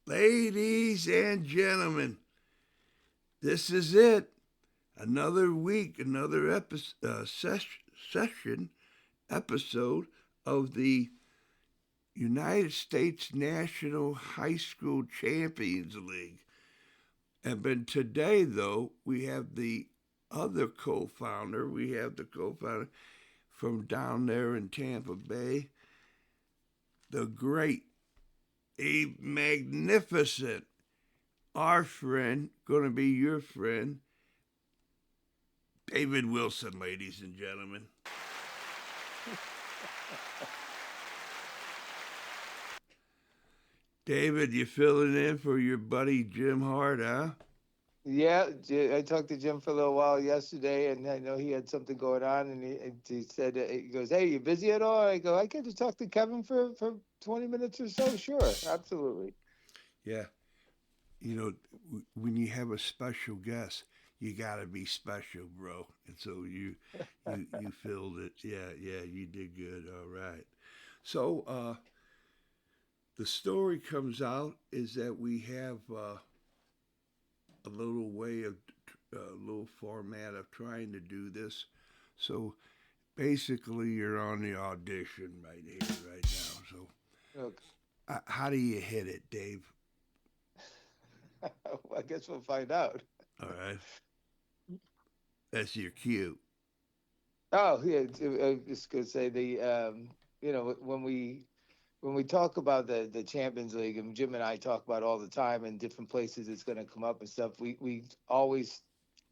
Ladies and gentlemen, this is it. Another week, another session, episode of the United States National High School Champions League. And then today, though, we have the other co founder. We have the co founder from down there in Tampa Bay, the great, a magnificent, our friend, going to be your friend, David Wilson, ladies and gentlemen. David, you filling in for your buddy Jim Hart, huh? Yeah, I talked to Jim for a little while yesterday, and I know he had something going on, and he said he goes, "Hey, you busy at all?" I go, "I can just talk to Kevin for 20 minutes or so." Sure, absolutely. Yeah. You know, when you have a special guest, you gotta be special, bro. And so you filled it. Yeah, yeah, you did good. All right. So the story comes out is that we have a little way of a little format of trying to do this. So basically, you're on the audition right here, right now. So Okay. how do you hit it, Dave? I guess we'll find out. All right, that's your cue. Oh, yeah. I was just gonna say when we talk about the Champions League, and Jim and I talk about all the time, and different places it's going to come up and stuff. We always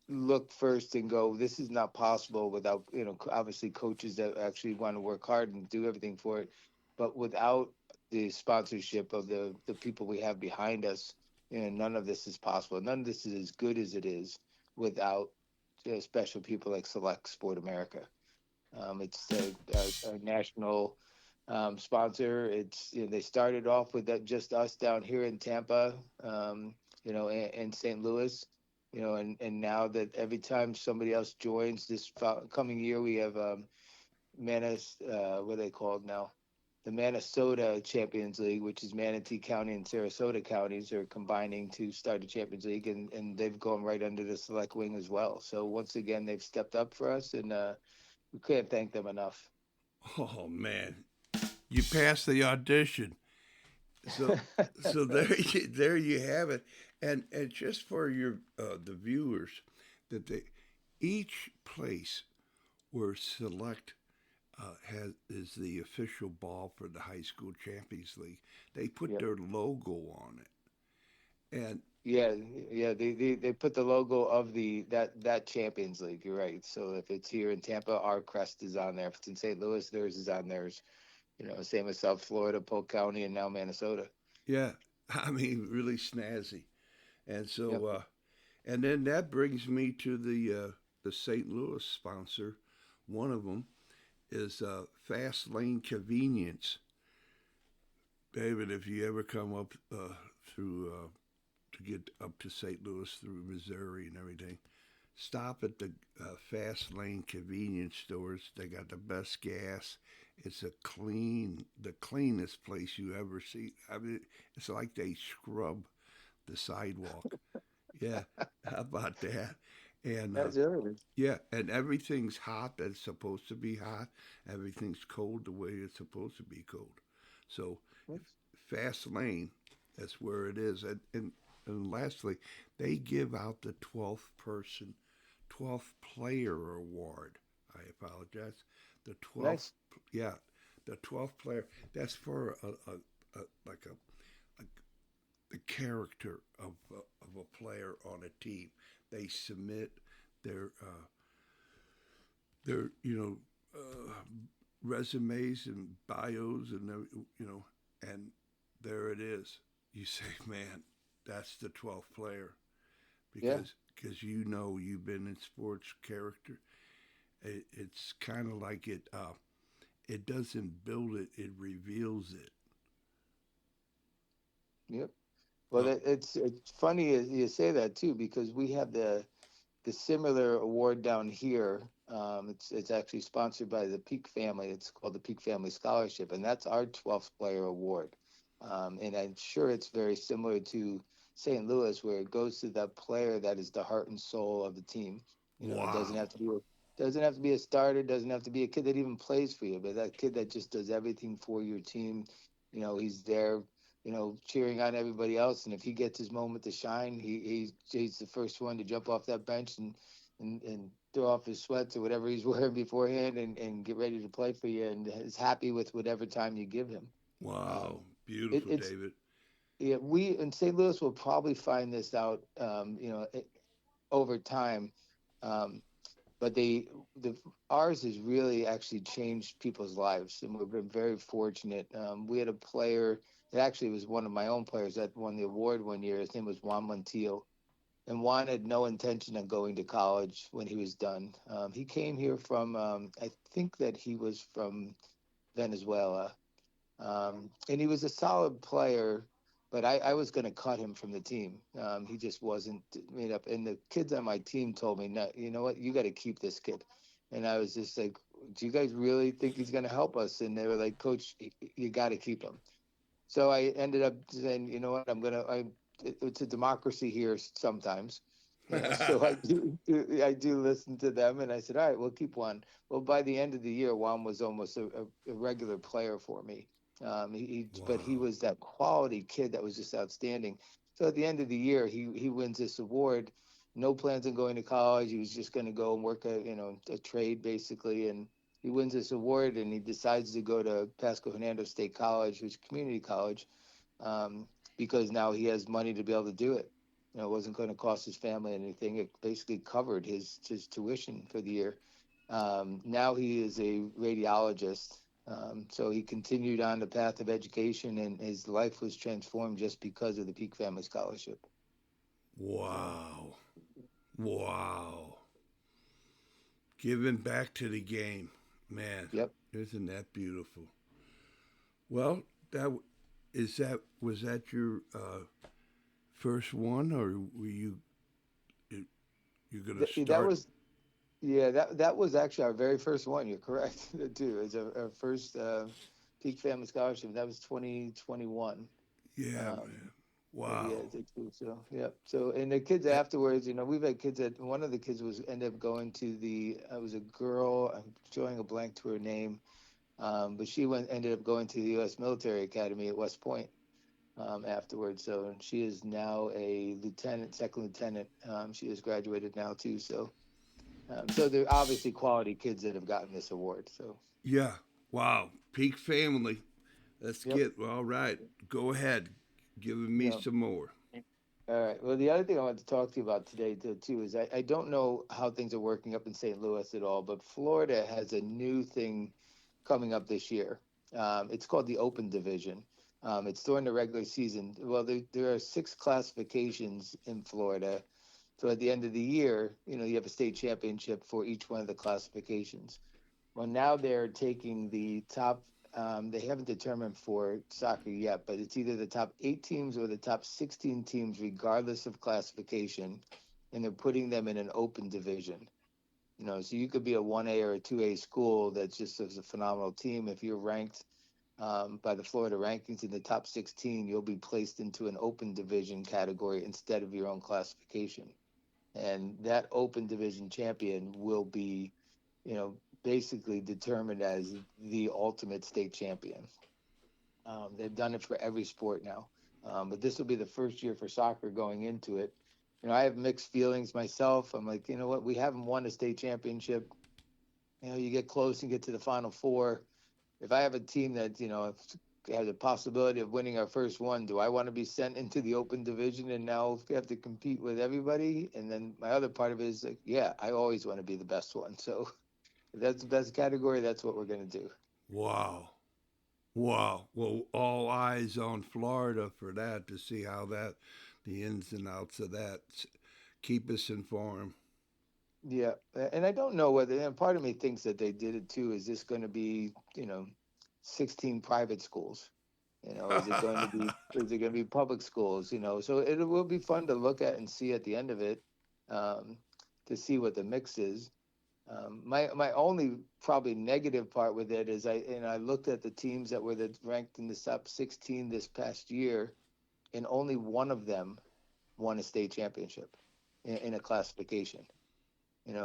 look first and go, this is not possible without, obviously coaches that actually want to work hard and do everything for it, but without the sponsorship of the people we have behind us, none of this is possible. None of this is as good as it is without special people like Select Sport America. It's a national sponsor. It's they started off with just us down here in Tampa, and St. Louis, and now that every time somebody else joins this coming year, we have what are they called now? The Minnesota Champions League, which is Manatee County and Sarasota counties, are combining to start a Champions League, and they've gone right under the select wing as well. So once again, they've stepped up for us, and we can't thank them enough. Oh man, you passed the audition. So so there you have it. And just for your the viewers that they each place where select has is the official ball for the high school champions league. They put Yep. their logo on it, and Yeah, yeah. They put the logo of that Champions League. You're right. So if it's here in Tampa, our crest is on there. If it's in St. Louis, theirs is on theirs. Same as South Florida, Polk County, and now Minnesota. yeah, I mean really snazzy. And Yep. so and then that brings me to the St. Louis sponsor. One of them is Fast Lane Convenience. David, if you ever come up through to get up to St. Louis through Missouri and everything, stop at the Fast Lane Convenience stores. They got the best gas. It's the cleanest place you ever see. I mean, it's like they scrub the sidewalk. Yeah, how about that? And That's it. yeah, and everything's hot that's supposed to be hot. Everything's cold the way it's supposed to be cold. So, if fast lane, that's where it is. And lastly, they give out the 12th player award. I apologize. The 12th, Nice. yeah, the 12th player. That's for a like a the character of a player on a team. They submit their their resumes and bios and and there it is. You say, man, that's the 12th player Yeah. because you've been in sports character. It's kind of like it doesn't build it; it reveals it. Yep. Well, Uh, it's funny you say that too, because we have the similar award down here. It's actually sponsored by the Peak family. It's called the Peak Family Scholarship, and that's our 12th player award. And I'm sure it's very similar to St. Louis, where it goes to that player that is the heart and soul of the team. It doesn't have Wow. to be doesn't have to be a starter, doesn't have to be a kid that even plays for you, but that kid that just does everything for your team. He's there, cheering on everybody else. And if he gets his moment to shine, he's the first one to jump off that bench and throw off his sweats or whatever he's wearing beforehand and get ready to play for you and is happy with whatever time you give him. Um, Wow. it, Beautiful, it's David. yeah, we in St. Louis will probably find this out, over time. Um, but the ours has really actually changed people's lives, and we've been very fortunate. We had a player that actually was one of my own players that won the award one year. His name was Juan Montiel, and Juan had no intention of going to college when he was done. He came here from, I think that he was from Venezuela, and he was a solid player, but I was going to cut him from the team. He just wasn't made up. And the kids on my team told me, no, you know what, you got to keep this kid. And I was just like, do you guys really think he's going to help us? And they were like, Coach, you got to keep him. So I ended up saying, you know what, it's a democracy here sometimes. So I do listen to them, and I said, all right, we'll keep one. Well, by the end of the year, Juan was almost a regular player for me. But he Wow. was that quality kid that was just outstanding. So at the end of the year, he wins this award. No plans on going to college. He was just going to go and work a trade basically, and he wins this award, and he decides to go to Pasco Hernando State College, which is community college, um, because now he has money to be able to do it. It wasn't going to cost his family anything. It basically covered his tuition for the year. Now he is a radiologist. So he continued on the path of education, and his life was transformed just because of the Peak Family Scholarship. So, Wow. Wow. Giving back to the game. Man, yep. isn't that beautiful? Well, that was that your first one, or were you gonna That start? was Yeah, that was actually our very first one. You're correct too. It's our first Peak Family Scholarship. That was 2021. Yeah, Um, man. but yeah, Wow. so yeah. So and the kids Eh, afterwards, we've had kids that one of the kids was ended up going to the. It was a girl. I'm showing a blank to her name, but she ended up going to the U.S. Military Academy at West Point afterwards. So she is now a lieutenant, second lieutenant. She has graduated now too. So they're obviously quality kids that have gotten this award. So, yeah. Wow. Peak family. Let's yep, get all right. Go ahead. Giving me yeah. some more. All right. Well, the other thing I want to talk to you about today, too, is I don't know how things are working up in St. Louis at all, but Florida has a new thing coming up this year. It's called the Open Division. It's during the regular season. Well, there are six classifications in Florida. So at the end of the year, you have a state championship for each one of the classifications. Well, now they're taking the top. They haven't determined for soccer yet, but it's either the top 8 teams or the top 16 teams, regardless of classification, and they're putting them in an open division. So you could be a 1A or a 2A school that's just a phenomenal team. If you're ranked by the Florida rankings in the top 16, you'll be placed into an open division category instead of your own classification. And that open division champion will be, you know, basically determined as the ultimate state champion. They've done it for every sport now, but this will be the first year for soccer going into it. I have mixed feelings myself. I'm like, you know what, we haven't won a state championship. You get close and get to the final four. If I have a team that has a possibility of winning our first one, do I want to be sent into the open division and now have to compete with everybody? And then my other part of it is like, yeah, I always want to be the best one. So if that's the best category, that's what we're going to do. Wow. Wow. Well, all eyes on Florida for that to see how the ins and outs of that. Keep us informed. Yeah, and I don't know whether, and part of me thinks that they did it too. Is this going to be, 16 private schools? Is it going to be public schools? So it will be fun to look at and see at the end of it, um, to see what the mix is. My only probably negative part with it is I looked at the teams that were ranked in the top 16 this past year, and only one of them won a state championship in a classification.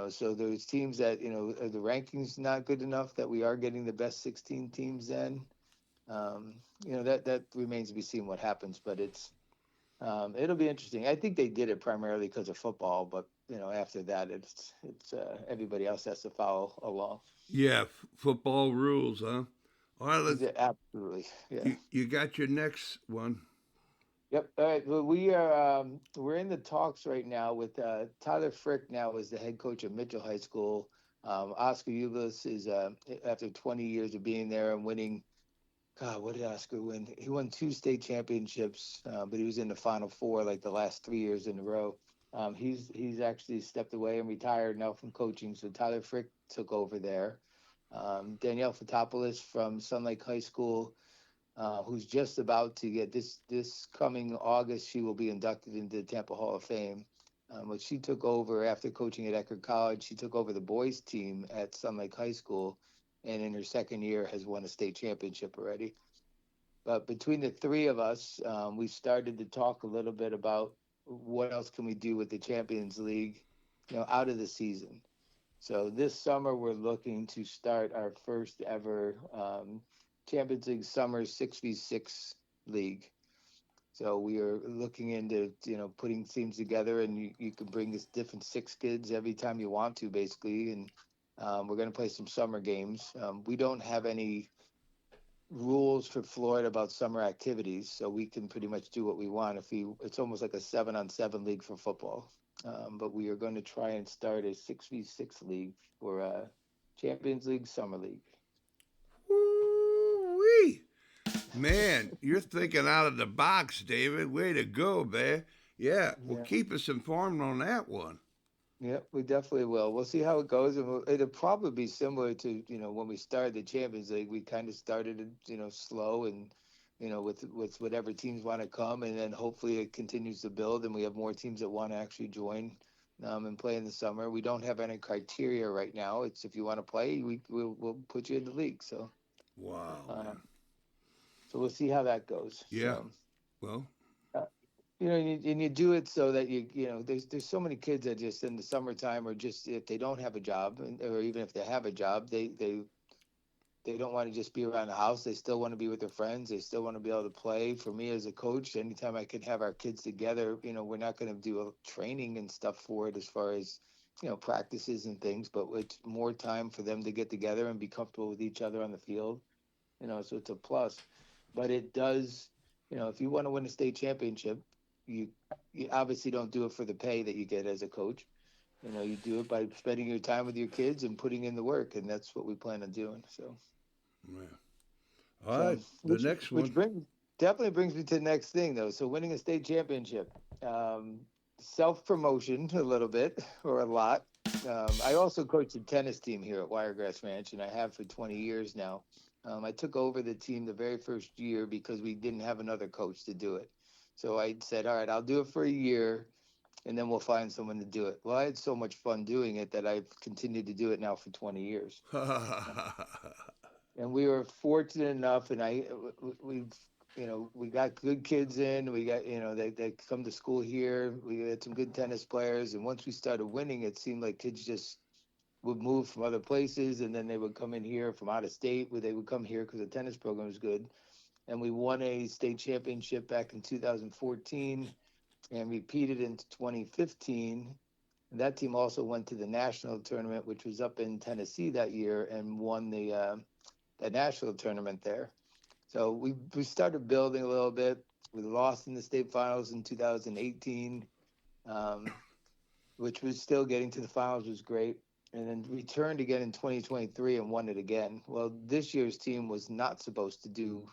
So there's teams that are the rankings not good enough that we are getting the best 16 teams in. That remains to be seen what happens, but it'll be interesting. I think they did it primarily because of football, but after that, it's everybody else has to follow along. Yeah, football rules, huh? All right, let's. Absolutely, yeah. You got your next one. Yep. All right. Well, we're in the talks right now with Tyler Frick now is the head coach of Mitchell High School. Oscar Ulis is after 20 years of being there and winning. God, what did Oscar win? He won 2 state championships, but he was in the Final Four like the last 3 years in a row. He's actually stepped away and retired now from coaching. So Tyler Frick took over there. Danielle Fotopoulos from Sun Lake High School, who's just about to get this coming August, she will be inducted into the Tampa Hall of Fame. But she took over after coaching at Eckerd College. She took over the boys team at Sun Lake High School, and in her second year has won a state championship already. But between the three of us, we started to talk a little bit about what else can we do with the Champions League, out of the season. So this summer, we're looking to start our first ever Champions League Summer 6v6 League. So we are looking into, putting teams together, and you can bring this different 6 kids every time you want to, basically. And we're going to play some summer games. We don't have any rules for Florida about summer activities, so we can pretty much do what we want. It's almost like a 7-on-7 league for football. But we are going to try and start a 6v6 league for Champions League Summer League. Woo-wee. Man, you're thinking out of the box, David. Way to go, man. Yeah, well, keep us informed on that one. Yeah, we definitely will. We'll see how it goes, and it'll probably be similar to when we started the Champions League. We kind of started slow and with whatever teams want to come, and then hopefully it continues to build, and we have more teams that want to actually join and play in the summer. We don't have any criteria right now. It's if you want to play, we'll put you in the league. So wow, so we'll see how that goes. Yeah, well. And you do it so that there's so many kids that just in the summertime, or just if they don't have a job, or even if they have a job, they don't want to just be around the house. They still want to be with their friends. They still want to be able to play. For me as a coach, anytime I can have our kids together, we're not going to do a training and stuff for it as far as practices and things, but it's more time for them to get together and be comfortable with each other on the field. So it's a plus. But it does, if you want to win a state championship, you obviously don't do it for the pay that you get as a coach. You do it by spending your time with your kids and putting in the work, and that's what we plan on doing. So, yeah. All right, the next one. Which definitely brings me to the next thing, though. So, winning a state championship, self-promotion a little bit or a lot. I also coached a tennis team here at Wiregrass Ranch, and I have for 20 years now. I took over the team the very first year because we didn't have another coach to do it. So I said, all right, I'll do it for a year, and then we'll find someone to do it. Well, I had so much fun doing it that I've continued to do it now for 20 years. And we were fortunate enough, and we got good kids in. We got, they come to school here. We had some good tennis players. And once we started winning, it seemed like kids just would move from other places, and then they would come in here from out of state, where they would come here because the tennis program was good. And we won a state championship back in 2014 and repeated in 2015. And that team also went to the national tournament, which was up in Tennessee that year, and won the national tournament there. So we started building a little bit. We lost in the state finals in 2018, which was still getting to the finals was great. And then returned again in 2023 and won it again. Well, this year's team was not supposed to do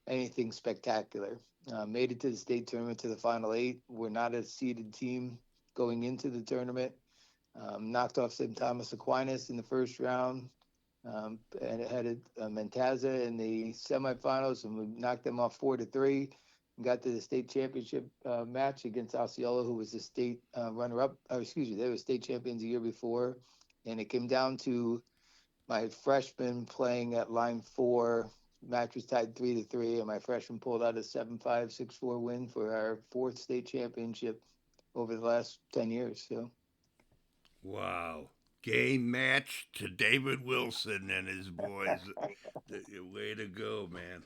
anything spectacular. Made it to the state tournament, to the final 8. We're not a seeded team going into the tournament. Knocked off St. Thomas Aquinas in the first round, and it had Mentaza in the semifinals, and we knocked them off 4-3. Got to the state championship match against Osceola, who was the state runner-up. They were state champions the year before. and it came down to my freshman playing at line 4. Match was tied 3-3, and my freshman pulled out a 7-5, 6-4 win for our 4th state championship over the last 10 years. So Wow. Game match to David Wilson and his boys. Way to go, man.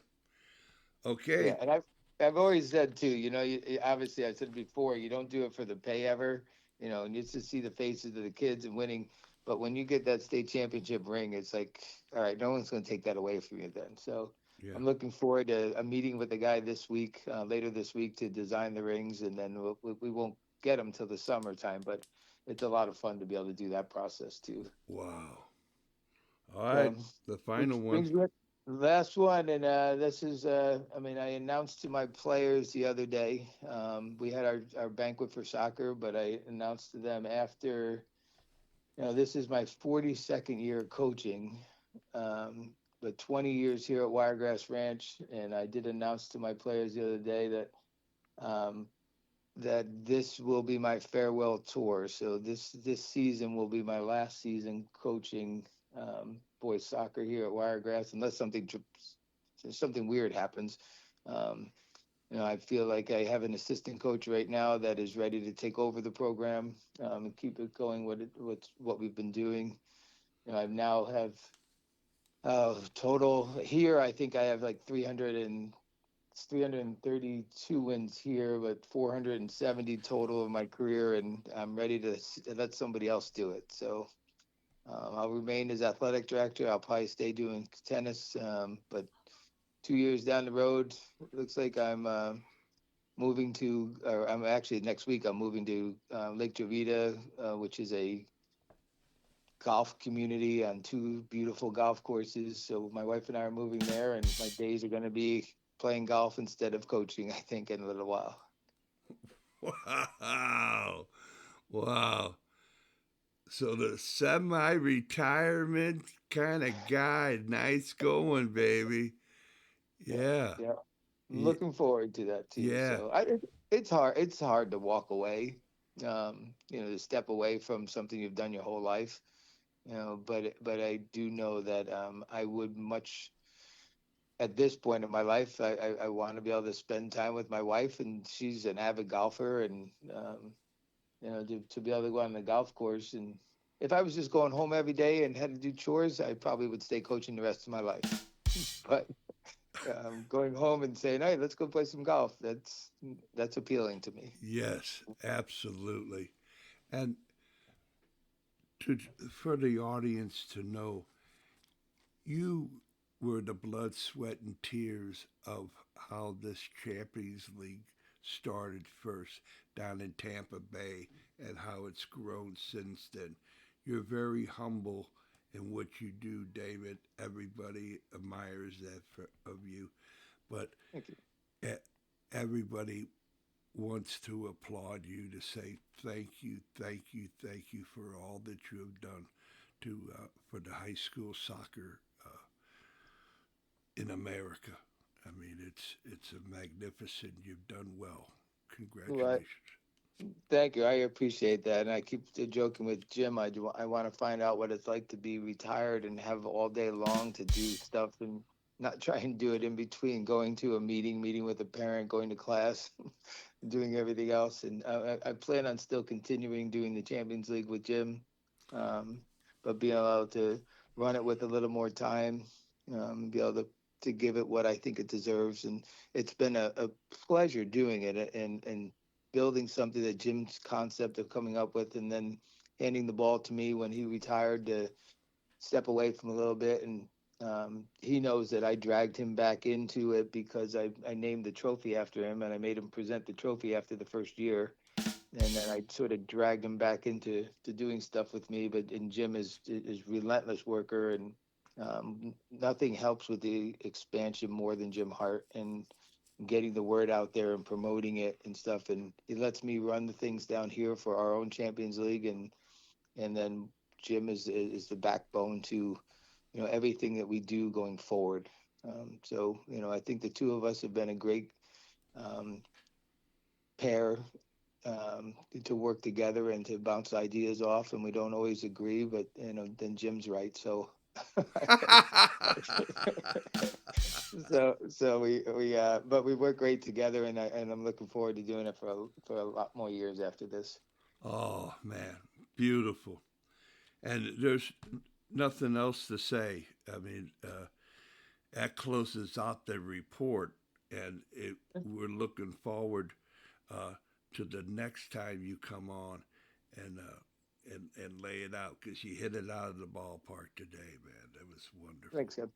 yeah, Okay. and I've always said too, obviously I said before, you don't do it for the pay ever, and it's to see the faces of the kids and winning. But when you get that state championship ring, it's like, all right, no one's going to take that away from you then. So Yeah. I'm looking forward to a meeting with the guy this week, later this week, to design the rings, and then we won't get them till the summertime, but it's a lot of fun to be able to do that process too. Wow. All So, right. The final which one. brings me up to the last one, and this is, I announced to my players the other day. We had our banquet for soccer, but I announced to them after, this is my 42nd year coaching, but 20 years here at Wiregrass Ranch, and I did announce to my players the other day um, that this will be my farewell tour. So this season will be my last season coaching boys soccer here at Wiregrass, unless something weird happens. Um, I feel like I have an assistant coach right now that is ready to take over the program and keep it going. What we've been doing. I now have total here. I think I have like 332 wins here, but 470 total of my career, and I'm ready to let somebody else do it. So I'll remain as athletic director. I'll probably stay doing tennis, but 2 years down the road, it looks like moving to, or I'm actually next week, I'm moving to Lake Jovita, which is a golf community on 2 beautiful golf courses. So my wife and I are moving there, and my days are going to be playing golf instead of coaching, I think, in a little while. Wow. Wow. So the semi-retirement kind of guy, nice going, baby. Yeah, Yeah. yeah. I'm Ye- looking forward to that too. Yeah. So it's hard. It's hard to walk away, to step away from something you've done your whole life. But I do know that I would much at this point in my life, I want to be able to spend time with my wife, and she's an avid golfer, and to be able to go on the golf course. And if I was just going home every day and had to do chores, I probably would stay coaching the rest of my life. But going home and saying, "Hey, let's go play some golf," that's appealing to me. Yes, absolutely. And to for the audience to know, you were the blood, sweat, and tears of how this Champions League started first down in Tampa Bay and how it's grown since then. You're very humble in what you do, David. Everybody admires that of you. But Thank you. everybody wants to applaud you to say thank you, thank you, thank you for all that you have done to for the high school soccer in America. I mean, it's a magnificent. You've done well. Well, Congratulations. thank you. I appreciate that. And I keep joking with Jim. I want to find out what it's like to be retired and have all day long to do stuff and not try and do it in between going to a meeting with a parent, going to class, doing everything else. And I plan on still continuing doing the Champions League with Jim, um, but being able to run it with a little more time, be able to give it what I think it deserves. And it's been a pleasure doing it, and building something that Jim's concept of coming up with, and then handing the ball to me when he retired to step away from a little bit. And he knows that I dragged him back into it because I named the trophy after him, and I made him present the trophy after the first year. And then I sort of dragged him back into doing stuff with me. And Jim is relentless worker, and nothing helps with the expansion more than Jim Hart and getting the word out there and promoting it and stuff. And he lets me run the things down here for our own Champions League, and then Jim is the backbone to everything that we do going forward. So I think the two of us have been a great um, pair to work together and to bounce ideas off, and we don't always agree, but then Jim's right. So, but we work great together, and I'm looking forward to doing it for a lot more years after this. Oh man, beautiful. And there's nothing else to say. I mean, that closes out the report, and we're looking forward uh, to the next time you come on and lay it out, because you hit it out of the ballpark today, man. That was wonderful. Thanks, Ed.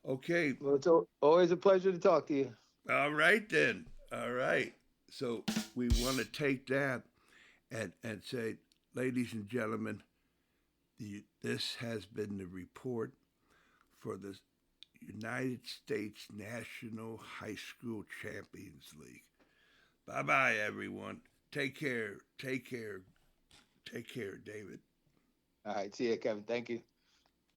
Okay, Well, it's always a pleasure to talk to you. all right then. All right. So we want to take that and say, ladies and gentlemen, this has been the report for the United States National High School Champions League. Bye bye, everyone. Take care. Take care. Take care, David. All right. See you, Kevin. Thank you.